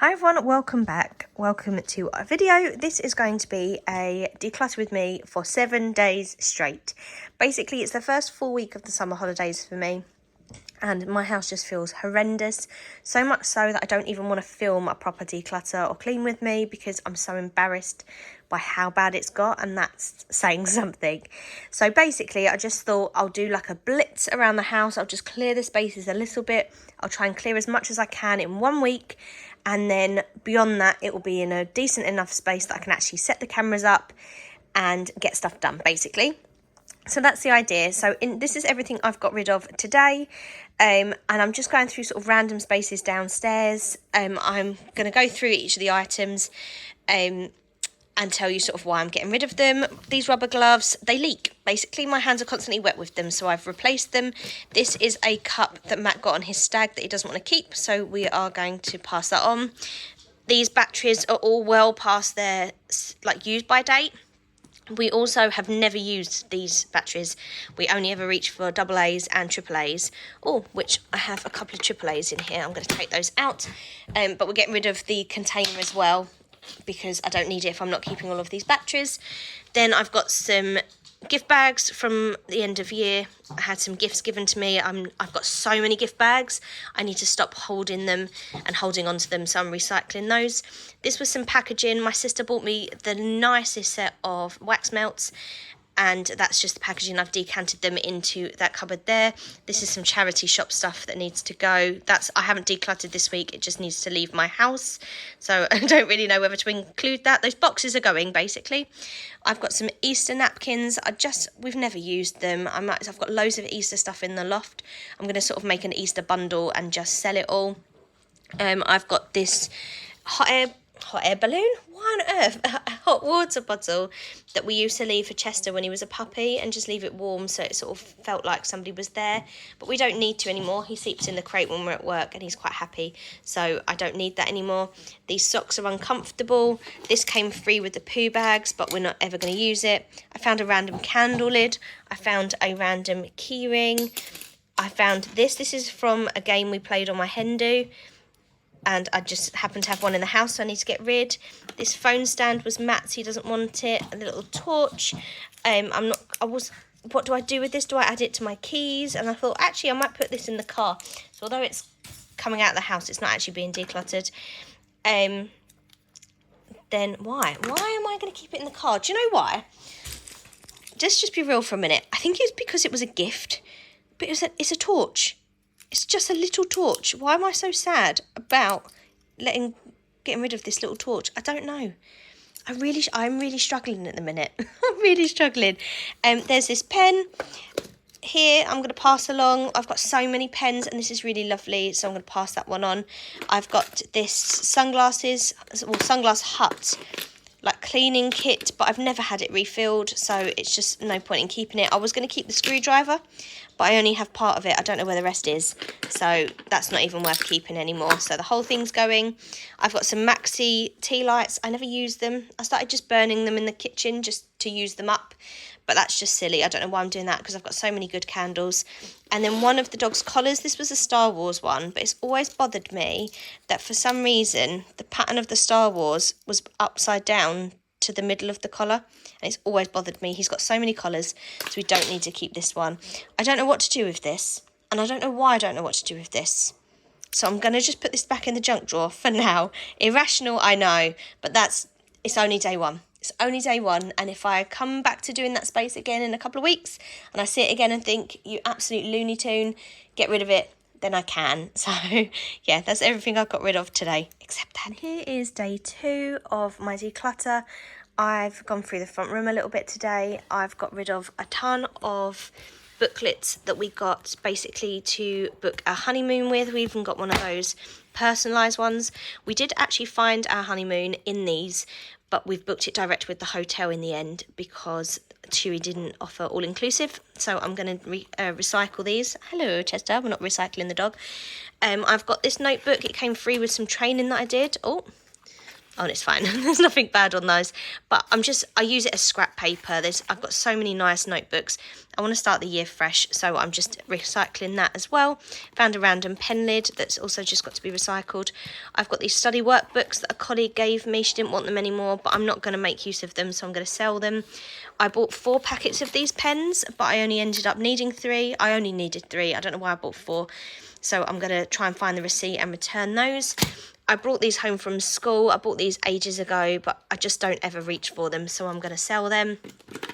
Hi everyone, welcome back. Welcome to our video. This is going to be a declutter with me for 7 days straight. Basically, it's the first full week of the summer holidays for me. And my house just feels horrendous, so much so that I don't even want to film a proper declutter or clean with me because I'm so embarrassed by how bad it's got, and that's saying something. So basically, I just thought I'll do like a blitz around the house. I'll just clear the spaces a little bit. I'll try and clear as much as I can in 1 week, and then beyond that, it will be in a decent enough space that I can actually set the cameras up and get stuff done, basically. So that's the idea. So this is everything I've got rid of today, and I'm just going through sort of random spaces downstairs. I'm going to go through each of the items and tell you sort of why I'm getting rid of them. These rubber gloves, they leak. Basically, my hands are constantly wet with them, so I've replaced them. This is a cup that Matt got on his stag that he doesn't want to keep, so we are going to pass that on. These batteries are all well past their use by date. We also have never used these batteries. We only ever reach for AA's and AAA's. Oh, which I have a couple of AAA's in here. I'm going to take those out. But we're getting rid of the container as well because I don't need it if I'm not keeping all of these batteries. Then I've got some gift bags from the end of year. I had some gifts given to me. I've got so many gift bags. I need to stop holding them and holding on to them, so I'm recycling those. This was some packaging. My sister bought me the nicest set of wax melts, and that's just the packaging. I've decanted them into that cupboard there. This is some charity shop stuff that needs to go. I haven't decluttered this week. It just needs to leave my house. So I don't really know whether to include that. Those boxes are going, basically. I've got some Easter napkins. We've never used them. I've got loads of Easter stuff in the loft. I'm going to sort of make an Easter bundle and just sell it all. I've got this hot air balloon? Why on earth? A hot water bottle that we used to leave for Chester when he was a puppy and just leave it warm so it sort of felt like somebody was there. But we don't need to anymore. He sleeps in the crate when we're at work and he's quite happy. So I don't need that anymore. These socks are uncomfortable. This came free with the poo bags, but we're not ever going to use it. I found a random candle lid. I found a random key ring. I found this. This is from a game we played on my Hindu. And I just happen to have one in the house, so I need to get rid. This phone stand was Matt's, he doesn't want it. A little torch. What do I do with this? Do I add it to my keys? And I thought, actually, I might put this in the car. So although it's coming out of the house, it's not actually being decluttered. Then why? Why am I going to keep it in the car? Do you know why? Just be real for a minute. I think it's because it was a gift, but it's a torch. It's just a little torch. Why am I so sad about getting rid of this little torch? I don't know. I'm really struggling at the minute. I'm really struggling. There's this pen here I'm going to pass along. I've got so many pens and this is really lovely, so I'm going to pass that one on. I've got this sunglass hut cleaning kit, but I've never had it refilled, so it's just no point in keeping it. I was going to keep the screwdriver, but I only have part of it. I don't know where the rest is, so that's not even worth keeping anymore. So the whole thing's going. I've got some Maxi tea lights. I never use them. I started just burning them in the kitchen just to use them up, but that's just silly. I don't know why I'm doing that because I've got so many good candles. And then one of the dog's collars, this was a Star Wars one, but it's always bothered me that for some reason the pattern of the Star Wars was upside down to the middle of the collar, and it's always bothered me. He's got so many collars, so we don't need to keep this one. I don't know what to do with this, and I don't know why I don't know what to do with this. So I'm going to just put this back in the junk drawer for now. Irrational, I know, but it's only day one. It's only day one, and if I come back to doing that space again in a couple of weeks, and I see it again and think, you absolute Looney Tune, get rid of it, then I can. So yeah, that's everything I've got rid of today, except that. Here is day 2 of my declutter. I've gone through the front room a little bit today. I've got rid of a ton of booklets that we got basically to book a honeymoon with. We even got one of those personalised ones. We did actually find our honeymoon in these, but we've booked it direct with the hotel in the end because Chewy didn't offer all-inclusive. So I'm going to recycle these. Hello, Chester. We're not recycling the dog. I've got this notebook. It came free with some training that I did. Oh, Oh, and it's fine. There's nothing bad on those. But I use it as scrap paper. I've got so many nice notebooks. I want to start the year fresh, so I'm just recycling that as well. Found a random pen lid that's also just got to be recycled. I've got these study workbooks that a colleague gave me. She didn't want them anymore, but I'm not going to make use of them, so I'm going to sell them. I bought 4 packets of these pens, but I only ended up needing 3. I only needed 3. I don't know why I bought 4. So I'm going to try and find the receipt and return those. I brought these home from school. I bought these ages ago, but I just don't ever reach for them, so I'm going to sell them.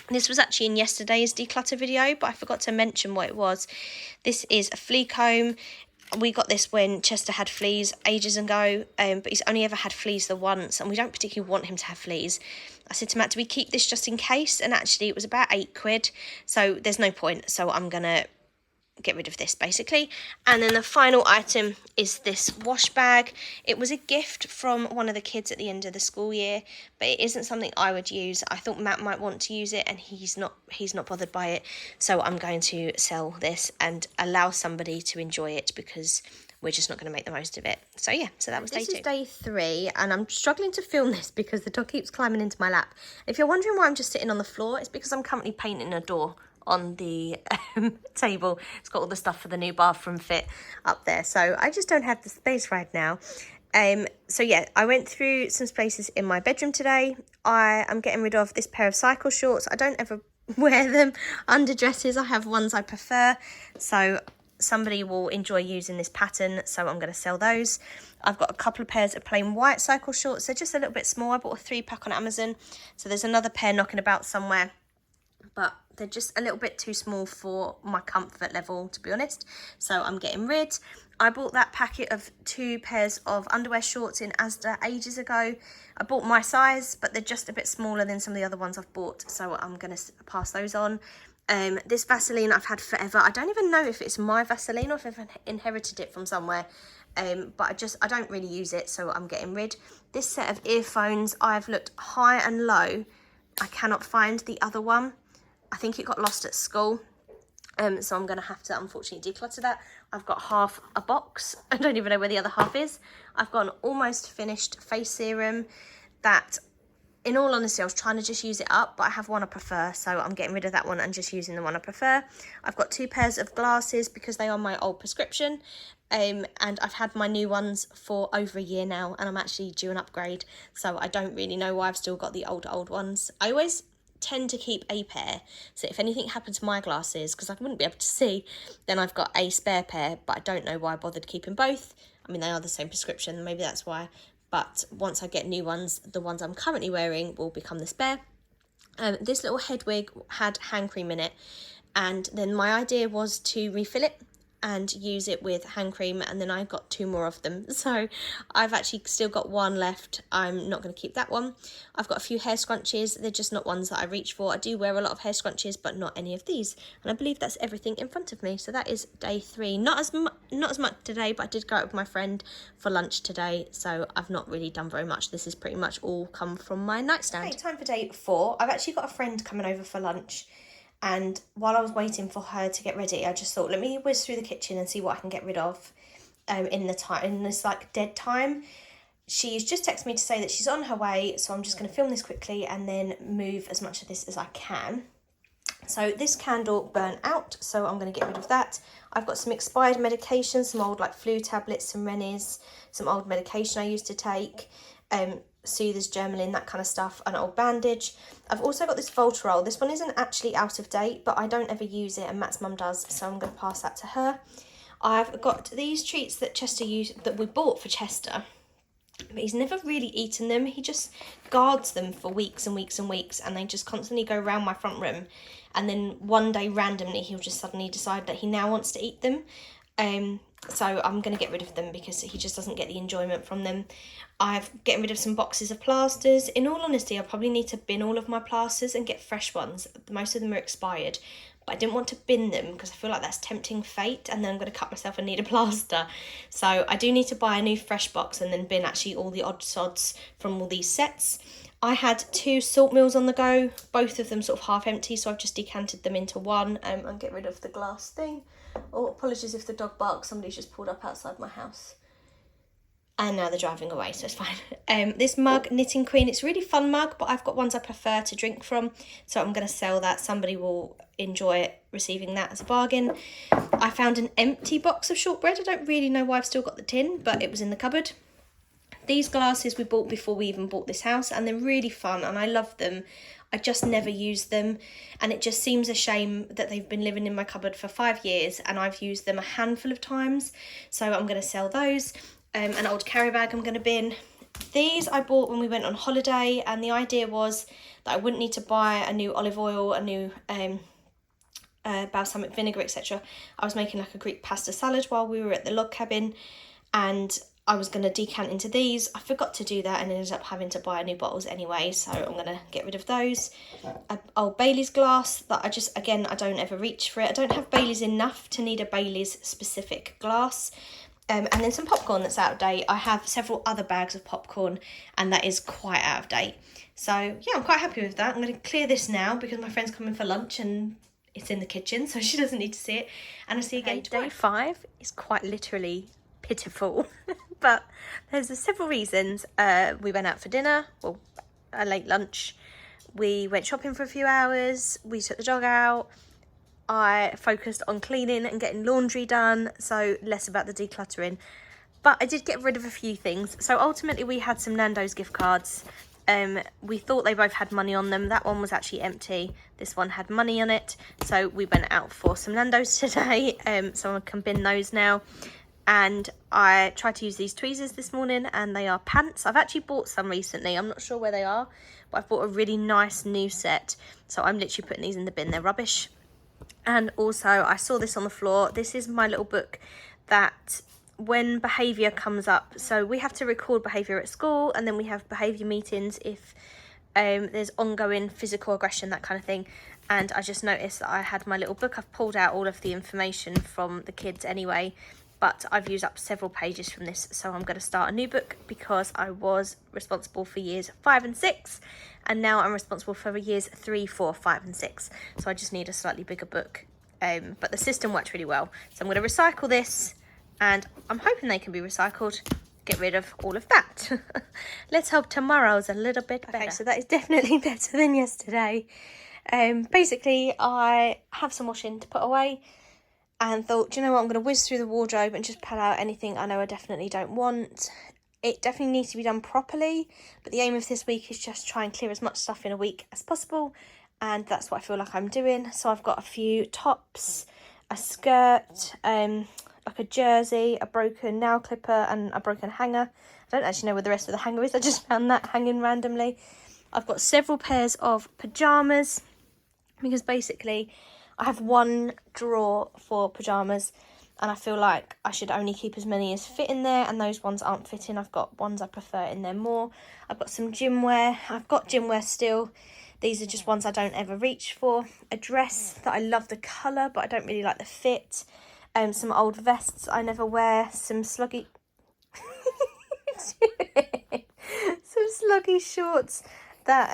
This was actually in yesterday's declutter video, but I forgot to mention what it was. This is a flea comb. We got this when Chester had fleas ages ago, but he's only ever had fleas the once, and we don't particularly want him to have fleas. I said to Matt, do we keep this just in case? And actually it was about £8, so there's no point, so I'm going to get rid of this basically. And then the final item is this wash bag. It was a gift from one of the kids at the end of the school year, but it isn't something I would use. I thought Matt might want to use it, and he's not bothered by it, so I'm going to sell this and allow somebody to enjoy it, because we're just not going to make the most of it. So yeah, so that was day 2. This is day 3, and I'm struggling to film this because the dog keeps climbing into my lap. If you're wondering why I'm just sitting on the floor, it's because I'm currently painting a door on the table. It's got all the stuff for the new bathroom fit up there, so I just don't have the space right now. So yeah, I went through some spaces in my bedroom today. I am getting rid of this pair of cycle shorts. I don't ever wear them under dresses. I have ones I prefer, so somebody will enjoy using this pattern, so I'm going to sell those. I've got a couple of pairs of plain white cycle shorts. They're just a little bit small. I bought a 3-pack on Amazon, so there's another pair knocking about somewhere, but they're just a little bit too small for my comfort level, to be honest, so I'm getting rid. I bought that packet of 2 pairs of underwear shorts in Asda ages ago. I bought my size, but they're just a bit smaller than some of the other ones I've bought, so I'm going to pass those on. This Vaseline I've had forever. I don't even know if it's my Vaseline or if I've inherited it from somewhere, but I don't really use it, so I'm getting rid. This set of earphones, I've looked high and low. I cannot find the other one. I think it got lost at school, so I'm going to have to unfortunately declutter that. I've got half a box. I don't even know where the other half is. I've got an almost finished face serum that, in all honesty, I was trying to just use it up, but I have one I prefer, so I'm getting rid of that one and just using the one I prefer. I've got 2 pairs of glasses because they are my old prescription, and I've had my new ones for over a year now, and I'm actually due an upgrade, so I don't really know why I've still got the old ones. I always tend to keep a pair, so if anything happened to my glasses, because I wouldn't be able to see, then I've got a spare pair, but I don't know why I bothered keeping both. I mean, they are the same prescription, maybe that's why, but once I get new ones, the ones I'm currently wearing will become the spare. This little head wig had hand cream in it, and then my idea was to refill it and use it with hand cream, and then I got 2 more of them, so I've actually still got 1 left. I'm not going to keep that one. I've got a few hair scrunchies. They're just not ones that I reach for. I do wear a lot of hair scrunchies, but not any of these, and I believe that's everything in front of me. So that is day 3. Not as much today, but I did go out with my friend for lunch today, so I've not really done very much. This is pretty much all come from my nightstand. Okay, time for day 4. I've actually got a friend coming over for lunch, and while I was waiting for her to get ready, I just thought, let me whiz through the kitchen and see what I can get rid of in this like dead time. She's just texted me to say that she's on her way, so I'm just going to film this quickly and then move as much of this as I can. So this candle burnt out, so I'm going to get rid of that. I've got some expired medication, some old like flu tablets, some Rennies, some old medication I used to take, Soothers, Germalin, that kind of stuff, an old bandage. I've also got this Voltarol. This one isn't actually out of date, but I don't ever use it, and Matt's mum does, so I'm going to pass that to her. I've got these treats that Chester used, that we bought for Chester, but he's never really eaten them. He just guards them for weeks and weeks and weeks, and they just constantly go around my front room, and then one day randomly he'll just suddenly decide that he now wants to eat them. So I'm going to get rid of them because he just doesn't get the enjoyment from them. I've getting rid of some boxes of plasters. In all honesty, I probably need to bin all of my plasters and get fresh ones. Most of them are expired, but I didn't want to bin them because I feel like that's tempting fate, and then I'm going to cut myself and need a plaster. So I do need to buy a new fresh box and then bin actually all the odd sods from all these sets. I had 2 salt meals on the go, both of them sort of half empty, so I've just decanted them into one and get rid of the glass thing. Oh, apologies if the dog barks, somebody's just pulled up outside my house. And now they're driving away, so it's fine. This mug, Knitting Queen, it's a really fun mug, but I've got ones I prefer to drink from, so I'm going to sell that. Somebody will enjoy it, receiving that as a bargain. I found an empty box of shortbread. I don't really know why I've still got the tin, but it was in the cupboard. These glasses we bought before we even bought this house, and they're really fun, and I love them. I just never use them, and it just seems a shame that they've been living in my cupboard for 5 years, and I've used them a handful of times, so I'm going to sell those. An old carry bag I'm going to bin. These I bought when we went on holiday, and the idea was that I wouldn't need to buy a new olive oil, a new balsamic vinegar, etc. I was making like a Greek pasta salad while we were at the log cabin, and I was going to decant into these. I forgot to do that and ended up having to buy new bottles anyway, so I'm going to get rid of those. An old Bailey's glass that I just, again, I don't ever reach for it. I don't have Bailey's enough to need a Bailey's specific glass. And then some popcorn that's out of date. I have several other bags of popcorn, and that is quite out of date. So yeah, I'm quite happy with that. I'm going to clear this now because my friend's coming for lunch and it's in the kitchen, so she doesn't need to see it. And I'll see you again tomorrow. Day 5 is quite literally pitiful, but there's several reasons. We went out for dinner, well, a late lunch. We went shopping for a few hours. We took the dog out. I focused on cleaning and getting laundry done, so less about the decluttering. But I did get rid of a few things. So ultimately we had some Nando's gift cards. We thought they both had money on them. That one was actually empty. This one had money on it. So we went out for some Nando's today. So I can bin those now. And I tried to use these tweezers this morning, and they are pants. I've actually bought some recently. I'm not sure where they are, but I've bought a really nice new set. So I'm literally putting these in the bin. They're rubbish. And also I saw this on the floor. This is my little book that when behaviour comes up, so we have to record behaviour at school, and then we have behaviour meetings if there's ongoing physical aggression, that kind of thing. And I just noticed that I had my little book. I've pulled out all of the information from the kids anyway, but I've used up several pages from this, so I'm going to start a new book because I was responsible for years 5 and 6, and now I'm responsible for years 3, 4, 5 and 6, so I just need a slightly bigger book. But the system works really well, so I'm going to recycle this, and I'm hoping they can be recycled. Get rid of all of that. Let's hope tomorrow's a little bit better. Okay, so that is definitely better than yesterday. Basically, I have some washing to put away, and thought, do you know what, I'm going to whiz through the wardrobe and just pull out anything I know I definitely don't want. It definitely needs to be done properly, but the aim of this week is just try and clear as much stuff in a week as possible, and that's what I feel like I'm doing. So I've got a few tops, a skirt, like a jersey, a broken nail clipper and a broken hanger. I don't actually know where the rest of the hanger is. I just found that hanging randomly. I've got several pairs of pyjamas because basically I have one drawer for pyjamas, and I feel like I should only keep as many as fit in there, and those ones aren't fitting. I've got ones I prefer in there more. I've got some gym wear. I've got gym wear still. These are just ones I don't ever reach for. A dress that I love the colour, but I don't really like the fit. Some old vests I never wear. Some sluggy... some sluggy shorts that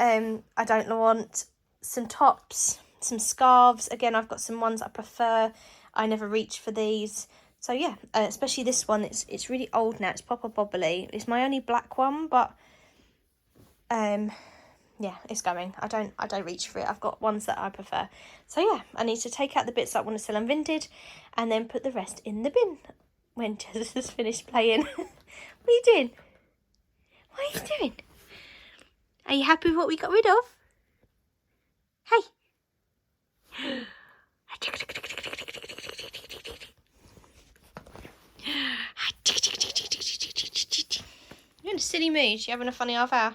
I don't want. Some tops. Some scarves. Again, I've got some ones I prefer. I never reach for these. So yeah, especially this one. It's really old now. It's proper bobbly. It's my only black one, but yeah, it's going. I don't reach for it. I've got ones that I prefer. So yeah, I need to take out the bits that I want to sell and vintage, and then put the rest in the bin when Jess has finished playing. What are you doing? What are you doing? Are you happy with what we got rid of? Hey. You're in a silly mood. You're having a funny half hour.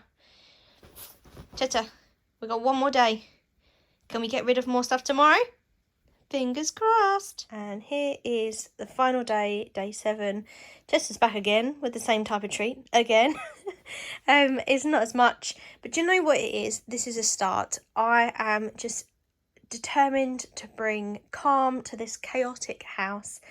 Teta, we got one more day. Can we get rid of more stuff tomorrow? Fingers crossed. And here is the final day, day 7. Tessa's back again with the same type of treat again. It's not as much, but do you know what it is? This is a start. I am just determined to bring calm to this chaotic house,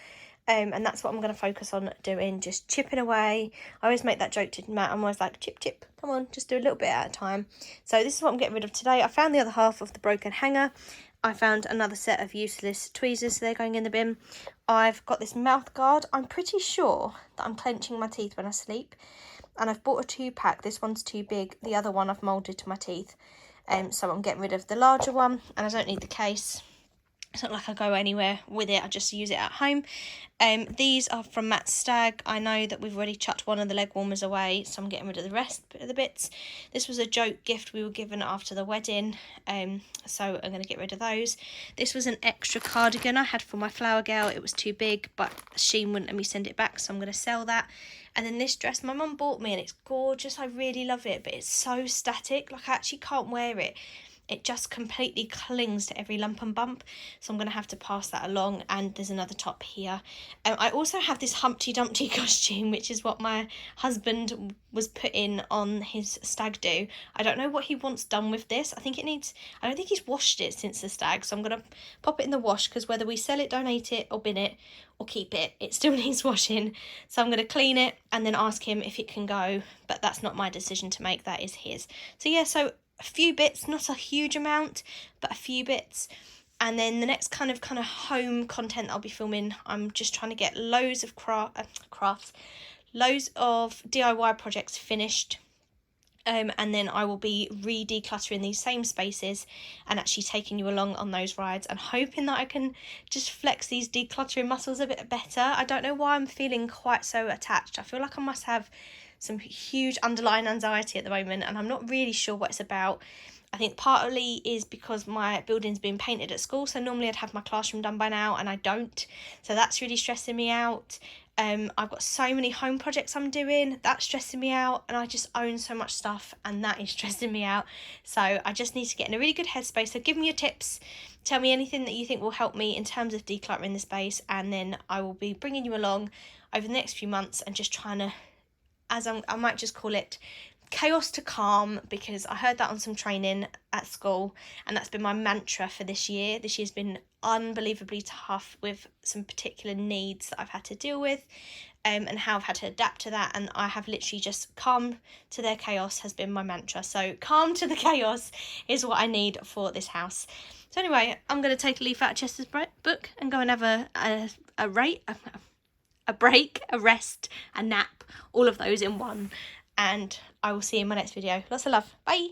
and that's what I'm going to focus on doing, just chipping away. I always make that joke to Matt. I'm always like, chip, come on, just do a little bit at a time. So this is what I'm getting rid of today. I found the other half of the broken hanger, I found another set of useless tweezers, so they're going in the bin. I've got this mouth guard. I'm pretty sure that I'm clenching my teeth when I sleep. And I've bought a 2-pack. This one's too big. The other one I've moulded to my teeth. So I'm getting rid of the larger one, and I don't need the case. It's not like I go anywhere with it, I just use it at home. These are from Matt's stag. I know that we've already chucked one of the leg warmers away, so I'm getting rid of the rest of the bits. This was a joke gift we were given after the wedding, so I'm going to get rid of those. This was an extra cardigan I had for my flower girl. It was too big, but Shein wouldn't let me send it back, so I'm going to sell that. And then this dress my mum bought me, and it's gorgeous. I really love it, but it's so static. Like, I actually can't wear it. It just completely clings to every lump and bump, so I'm going to have to pass that along. And there's another top here. I also have this Humpty Dumpty costume, which is what my husband was putting on his stag do. I don't know what he wants done with this. I don't think he's washed it since the stag, so I'm going to pop it in the wash, because whether we sell it, donate it, or bin it, or keep it, it still needs washing. So I'm going to clean it and then ask him if it can go, but that's not my decision to make, that is his. So yeah, so a few bits, not a huge amount, but a few bits. And then the next kind of home content I'll be filming, I'm just trying to get loads of crafts, loads of DIY projects finished. And then I will be re-decluttering these same spaces and actually taking you along on those rides and hoping that I can just flex these decluttering muscles a bit better. I don't know why I'm feeling quite so attached. I feel like I must have some huge underlying anxiety at the moment, and I'm not really sure what it's about. I think partly is because my building's been painted at school, so normally I'd have my classroom done by now and I don't, so that's really stressing me out. I've got so many home projects I'm doing, that's stressing me out, and I just own so much stuff and that is stressing me out. So I just need to get in a really good headspace. So give me your tips, tell me anything that you think will help me in terms of decluttering the space, and then I will be bringing you along over the next few months and just trying to, I might just call it chaos to calm, because I heard that on some training at school, and that's been my mantra for this year. This year's been unbelievably tough with some particular needs that I've had to deal with, and how I've had to adapt to that, and I have literally just calm to their chaos has been my mantra. So calm to the chaos is what I need for this house. So anyway, I'm going to take a leaf out of Chester's book and go and have a break, a rest, a nap, all of those in one. And I will see you in my next video. Lots of love. Bye.